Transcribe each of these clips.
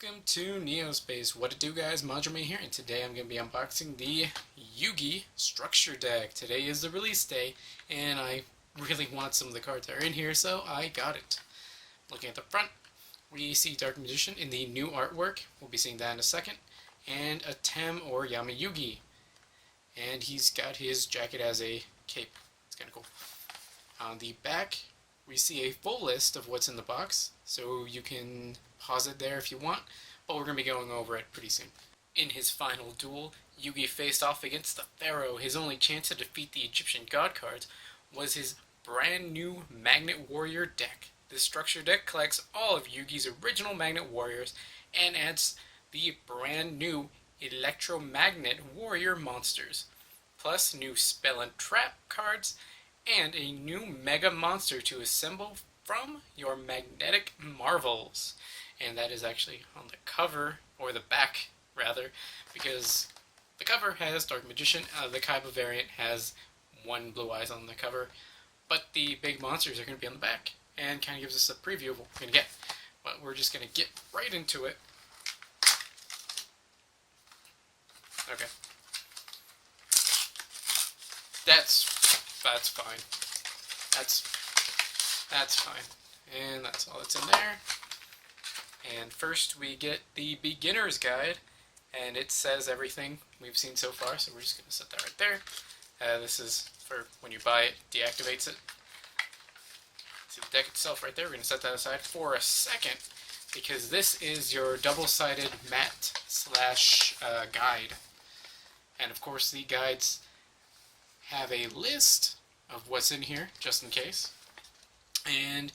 Welcome to Neospace. What it do, guys? Manjoume here, and today I'm going to be unboxing the Yugi Structure Deck. Today is the release day, and I really want some of the cards that are in here, so I got it. Looking at the front, we see Dark Magician in the new artwork. We'll be seeing that in a second. And a Tem or Yama Yugi. And he's got his jacket as a cape. It's kind of cool. On the back, we see a full list of what's in the box, so you can pause it there if you want, but we're going to be going over it pretty soon. In his final duel, Yugi faced off against the Pharaoh. His only chance to defeat the Egyptian god cards was his brand new Magnet Warrior deck. This structure deck collects all of Yugi's original Magnet Warriors and adds the brand new Electromagnet Warrior monsters, plus new Spell and Trap cards, and a new Mega Monster to assemble from your Magnetic Marvels. And that is actually on the cover, or the back, rather, because the cover has Dark Magician. The Kaiba variant has one Blue Eyes on the cover, but the big monsters are going to be on the back, and kind of gives us a preview of what we're going to get. But we're just going to get right into it. Okay. That's fine. That's fine. And that's all that's in there. And first we get the beginner's guide, and it says everything we've seen so far, so we're just going to set that right there. This is for when you buy it, deactivates it. See the deck itself right there, we're going to set that aside for a second, because this is your double-sided mat slash guide. And of course the guides have a list of what's in here, just in case. And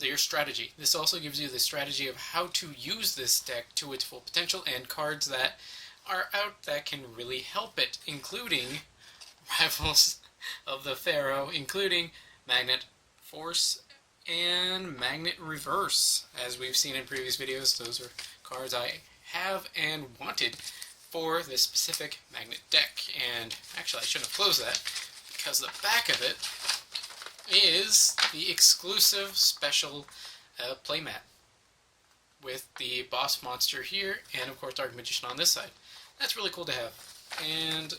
your strategy. This also gives you the strategy of how to use this deck to its full potential, and cards that are out that can really help it, including Rivals of the Pharaoh, including Magnet Force and Magnet Reverse. As we've seen in previous videos, those are cards I have and wanted for this specific Magnet deck. And actually I shouldn't have closed that, because the back of it is the exclusive special playmat with the boss monster here, and of course Dark Magician on this side. That's really cool to have. And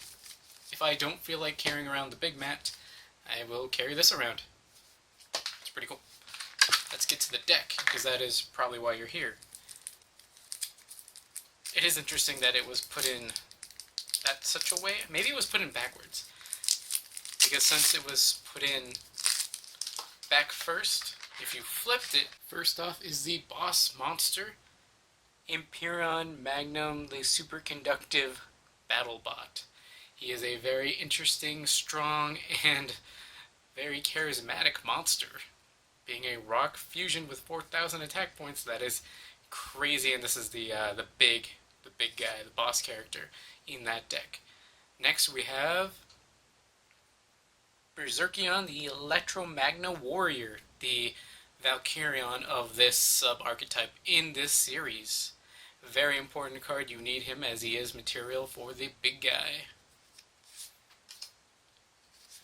if I don't feel like carrying around the big mat, I will carry this around. It's pretty cool. Let's get to the deck, because that is probably why you're here. It is interesting that it was put in that such a way. Maybe it was put in backwards, because since it was put in back first, if you flipped it, first off is the boss monster, Imperion Magnum, the superconductive battlebot. He is a very interesting, strong, and very charismatic monster. Being a rock fusion with 4,000 attack points, that is crazy, and this is the big guy, the boss character in that deck. Next we have Berserkion, the Electromagna Warrior, the Valkyrion of this sub-archetype in this series. Very important card. You need him, as he is material for the big guy.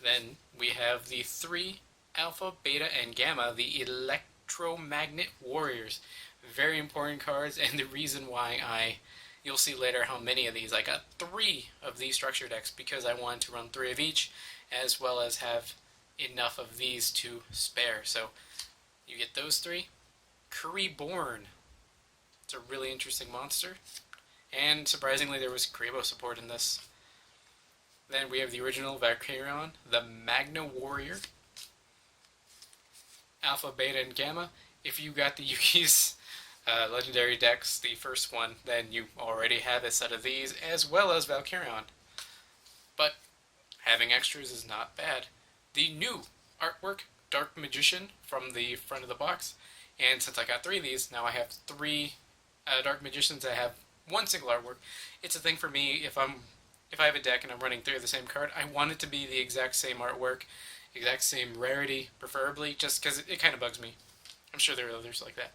Then we have the three Alpha, Beta, and Gamma, the Electromagnet Warriors. Very important cards, and the reason why you'll see later how many of these. I got 3 of these structure decks because I wanted to run 3 of each, as well as have enough of these to spare. So you get those 3. Kuribourne. It's a really interesting monster. And surprisingly, there was Kuribo support in this. Then we have the original Valkyrion, the Magna Warrior. Alpha, Beta, and Gamma. If you got the Yugi's legendary decks, the first one, then you already have a set of these, as well as Valkyrion. But having extras is not bad. The new artwork, Dark Magician, from the front of the box. And since I got 3 of these, now I have 3 Dark Magicians that have 1 single artwork. It's a thing for me, if I have a deck and I'm running 3 of the same card, I want it to be the exact same artwork, exact same rarity, preferably, just because it kind of bugs me. I'm sure there are others like that.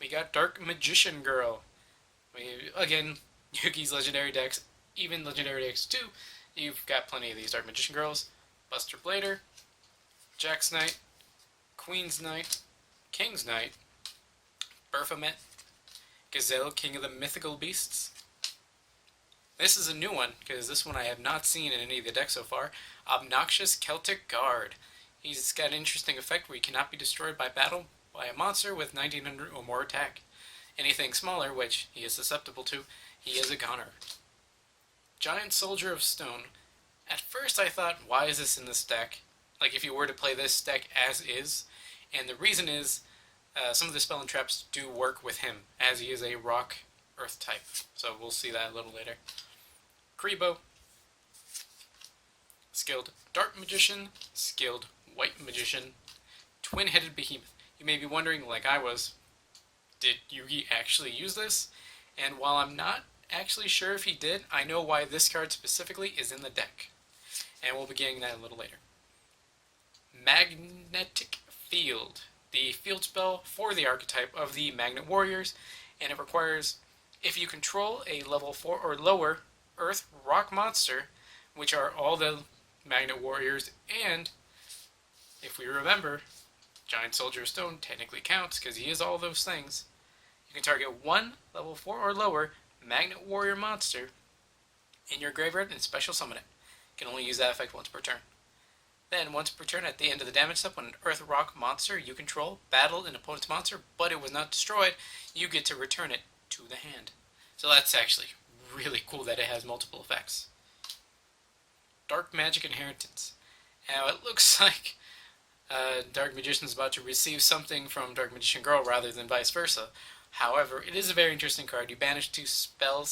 We got Dark Magician Girl. Again, Yugi's legendary decks, even legendary decks too. You've got plenty of these Dark Magician Girls. Buster Blader, Jack's Knight, Queen's Knight, King's Knight, Baphomet, Gazelle, King of the Mythical Beasts. This is a new one, because this one I have not seen in any of the decks so far. Obnoxious Celtic Guard. He's got an interesting effect where he cannot be destroyed by battle by a monster with 1900 or more attack. Anything smaller, which he is susceptible to, he is a goner. Giant Soldier of Stone. At first I thought, why is this in this deck? Like if you were to play this deck as is. And the reason is, some of the spell and traps do work with him, as he is a rock earth type. So we'll see that a little later. Kribo. Skilled Dark Magician, Skilled White Magician, Twin-Headed Behemoth. You may be wondering, like I was, did Yugi actually use this? And while I'm not actually sure if he did, I know why this card specifically is in the deck. And we'll be getting that a little later. Magnetic Field. The field spell for the archetype of the Magnet Warriors, and it requires, if you control a level 4 or lower Earth Rock monster, which are all the Magnet Warriors, and if we remember, Giant Soldier of Stone technically counts because he is all those things. You can target one level 4 or lower Magnet Warrior monster in your graveyard and special summon it. You can only use that effect once per turn. Then, once per turn at the end of the damage step, when an Earth Rock monster you control battled an opponent's monster, but it was not destroyed, you get to return it to the hand. So that's actually really cool that it has multiple effects. Dark Magic Inheritance. Now, it looks like Dark Magician's about to receive something from Dark Magician Girl rather than vice versa. However, it is a very interesting card. You banish 2 spell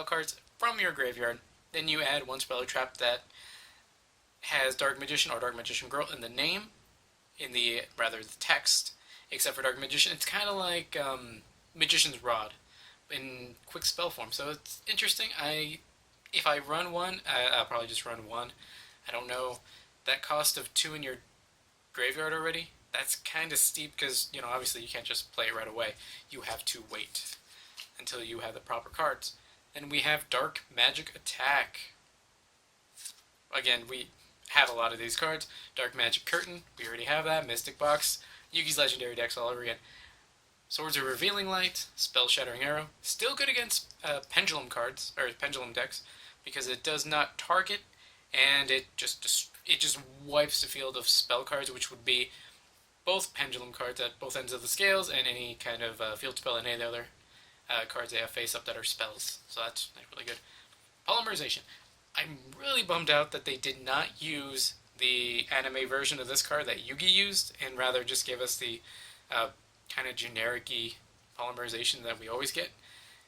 cards from your graveyard, then you add 1 spell or trap that has Dark Magician or Dark Magician Girl in the name, the text, except for Dark Magician. It's kind of like Magician's Rod in quick spell form, so it's interesting. If I run one, I'll probably just run 1. I don't know. That cost of 2 in your graveyard already, that's kind of steep because, obviously you can't just play it right away. You have to wait until you have the proper cards. Then we have Dark Magic Attack. Again, we have a lot of these cards. Dark Magic Curtain, we already have that. Mystic Box, Yugi's Legendary decks all over again. Swords of Revealing Light, Spell Shattering Arrow, still good against pendulum cards, or pendulum decks, because it does not target, and it just wipes the field of spell cards, which would be both pendulum cards at both ends of the scales, and any kind of field spell and any other cards they have face up that are spells. So that's really good. Polymerization. I'm really bummed out that they did not use the anime version of this card that Yugi used, and rather just gave us the kind of generic-y polymerization that we always get.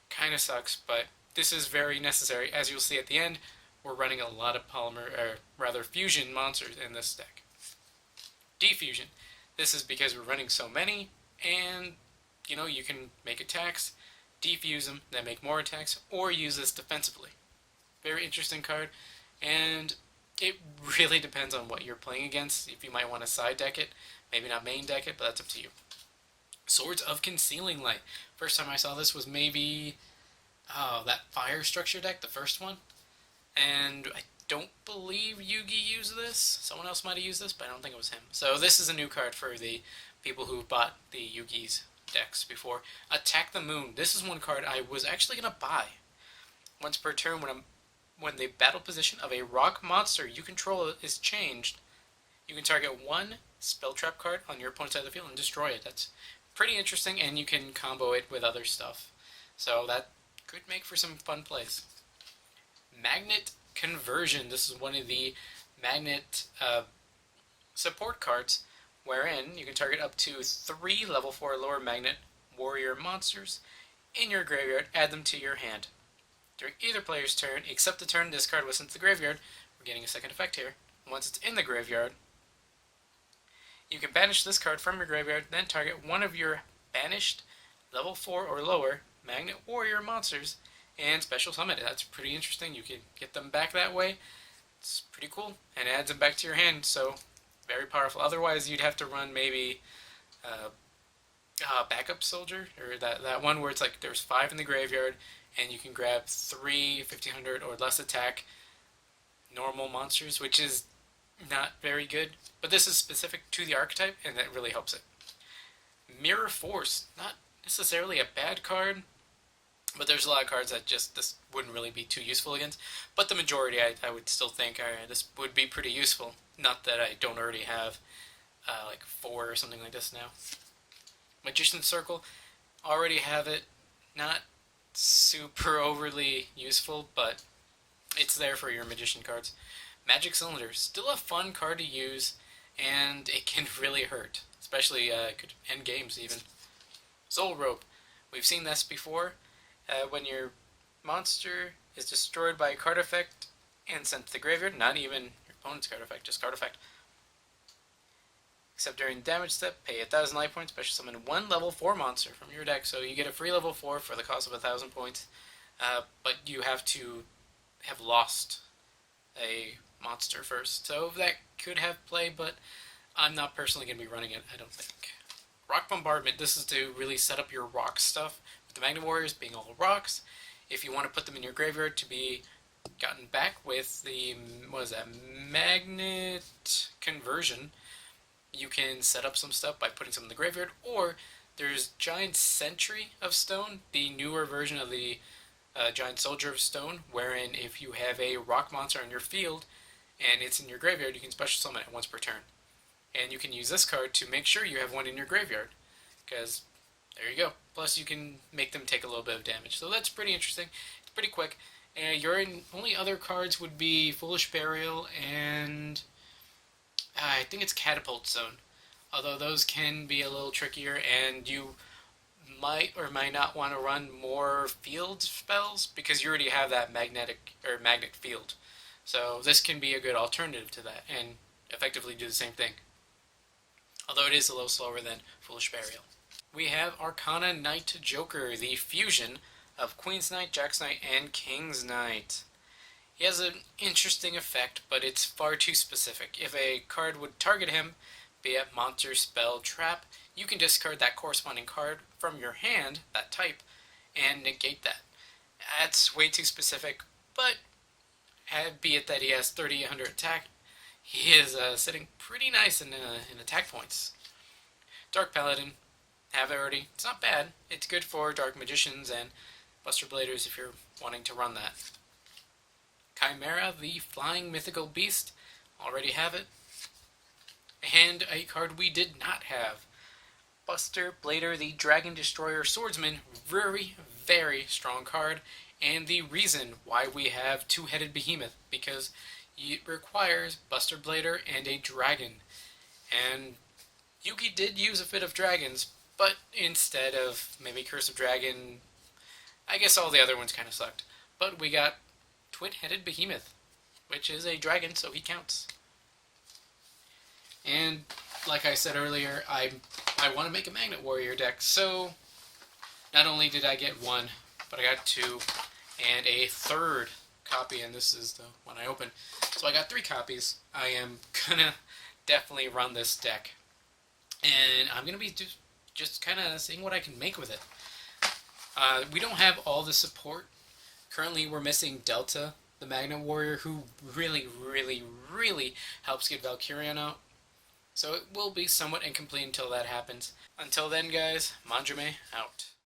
Kind of sucks, but this is very necessary. As you'll see at the end, we're running a lot of fusion monsters in this deck. Defusion. This is because we're running so many, and you can make attacks, defuse them, then make more attacks, or use this defensively. Very interesting card, and it really depends on what you're playing against. If you might want to side deck it, maybe not main deck it, but that's up to you. Swords of Concealing Light. First time I saw this was maybe that Fire Structure deck, the first one, and I don't believe Yugi used this. Someone else might have used this, but I don't think it was him. So this is a new card for the people who bought the Yugi's decks before. Attack the Moon. This is one card I was actually going to buy. Once per turn, when the battle position of a rock monster you control is changed, you can target 1 spell trap card on your opponent's side of the field and destroy it. That's pretty interesting, and you can combo it with other stuff. So that could make for some fun plays. Magnet Conversion. This is one of the Magnet support cards, wherein you can target up to 3 level 4 or lower Magnet Warrior monsters in your graveyard, add them to your hand. During either player's turn, except the turn this card was sent to the graveyard, we're getting a second effect here. Once it's in the graveyard, you can banish this card from your graveyard, then target one of your banished level 4 or lower Magnet Warrior monsters and special summon it. That's pretty interesting. You can get them back that way. It's pretty cool, and it adds them back to your hand, so very powerful. Otherwise, you'd have to run maybe Backup Soldier, or that one where it's like there's 5 in the graveyard, and you can grab 3 1500 or less attack normal monsters, which is not very good. But this is specific to the archetype, and that really helps it. Mirror Force. Not necessarily a bad card, but there's a lot of cards that just this wouldn't really be too useful against. But the majority, I would still think, alright, this would be pretty useful. Not that I don't already have like 4 or something like this now. Magician's Circle, already have it. Not super overly useful, but it's there for your Magician cards. Magic Cylinder, still a fun card to use, and it can really hurt. Especially, could end games even. Soul Rope, we've seen this before. When your monster is destroyed by a card effect and sent to the graveyard, not even your opponent's card effect, just card effect. Except during the damage step, pay 1,000 life points, special summon 1 level 4 monster from your deck, so you get a free level 4 for the cost of 1,000 points, but you have to have lost a monster first. So that could have play, but I'm not personally going to be running it, I don't think. Rock Bombardment, this is to really set up your rock stuff, with the Magnet Warriors being all rocks. If you want to put them in your graveyard to be gotten back with the, what is that, Magnet Conversion, you can set up some stuff by putting some in the graveyard, or there's Giant Sentry of Stone, the newer version of the Giant Soldier of Stone, wherein if you have a rock monster on your field and it's in your graveyard, you can special summon it once per turn. And you can use this card to make sure you have one in your graveyard, because there you go. Plus you can make them take a little bit of damage. So that's pretty interesting. It's pretty quick. And your only other cards would be Foolish Burial and I think it's Catapult Zone. Although those can be a little trickier, and you might or might not want to run more field spells because you already have that magnet field. So this can be a good alternative to that and effectively do the same thing. Although it is a little slower than Foolish Burial. We have Arcana Knight Joker, the fusion of Queen's Knight, Jack's Knight, and King's Knight. He has an interesting effect, but it's far too specific. If a card would target him, be it monster, spell, trap, you can discard that corresponding card from your hand, that type, and negate that. That's way too specific, but be it that he has 3,800 attack, he is sitting pretty nice in attack points. Dark Paladin, have it already. It's not bad. It's good for Dark Magicians and Buster Bladers if you're wanting to run that. Chimera, the Flying Mythical Beast, already have it. And a card we did not have. Buster Blader, the Dragon Destroyer Swordsman, very, very strong card, and the reason why we have Two-Headed Behemoth, because it requires Buster Blader and a dragon. And Yugi did use a Fit of Dragons, but instead of maybe Curse of Dragon, I guess all the other ones kind of sucked. But we got Twin-Headed Behemoth, which is a dragon, so he counts. And like I said earlier, I want to make a Magnet Warrior deck, so not only did I get 1, but I got 2, and a 3rd copy, and this is the one I opened. So I got 3 copies. I am gonna definitely run this deck, and I'm gonna be just kind of seeing what I can make with it. We don't have all the support. Currently, we're missing Delta, the Magnet Warrior, who really, really, really helps get Valkyrian out. So it will be somewhat incomplete until that happens. Until then, guys, Manjoume out.